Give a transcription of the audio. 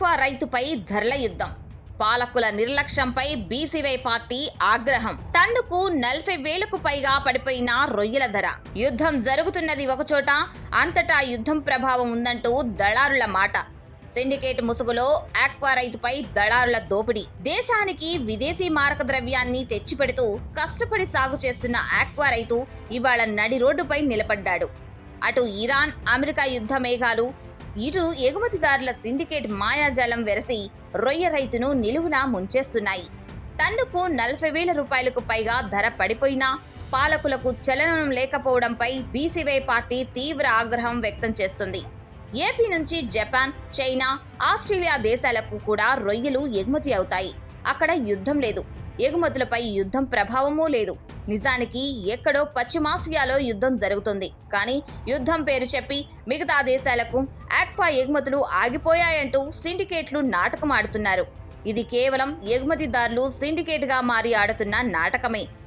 Aqua రైతుపై ధరల యుద్ధం. పాలకుల నిర్లక్ష్యంపై బీసీవై పార్టీ ఆగ్రహం. టన్నుకు 40,000కు పైగా పడిపోయిన రొయ్యల ధర. యుద్ధం జరుగుతున్నది ఒకచోట, అంతటా యుద్ధం ప్రభావం ఉందంటూ దళారుల మాట. సిండికేట్ ముసుగులో ఆక్వా రైతుపై దళారుల దోపిడీ. దేశానికి విదేశీ మారక ద్రవ్యాన్ని తెచ్చిపెడుతూ కష్టపడి సాగు చేస్తున్న ఆక్వా రైతు ఇవాళ నడి రోడ్డుపై నిలబడ్డాడు. అటు ఇరాన్, అమెరికా యుద్ధ మేఘాలు, ఇటు ఎగుమతిదారుల సిండికేట్ మాయాజాలం వెరసి రొయ్య రైతును నిలువునా ముంచేస్తున్నాయి. టన్నుకు 40,000 రూపాయలకు పైగా ధర పడిపోయినా పాలకులకు చలనం లేకపోవడంపై బీసీవై పార్టీ తీవ్ర ఆగ్రహం వ్యక్తం చేస్తుంది. ఏపీ నుంచి జపాన్, చైనా, ఆస్ట్రేలియా దేశాలకు కూడా రొయ్యలు ఎగుమతి అవుతాయి. అక్కడ యుద్ధం లేదు, ఎగుమతులపై యుద్ధం ప్రభావమూ లేదు. నిజానికి ఎక్కడో పశ్చిమాసియాలో యుద్ధం జరుగుతుంది. కానీ యుద్ధం పేరు చెప్పి మిగతా దేశాలకు ఆక్వా ఎగుమతులు ఆగిపోయాయంటూ సిండికేట్లు నాటకం ఆడుతున్నారు. ఇది కేవలం ఎగుమతిదారులు సిండికేట్గా మారి ఆడుతున్న నాటకమే.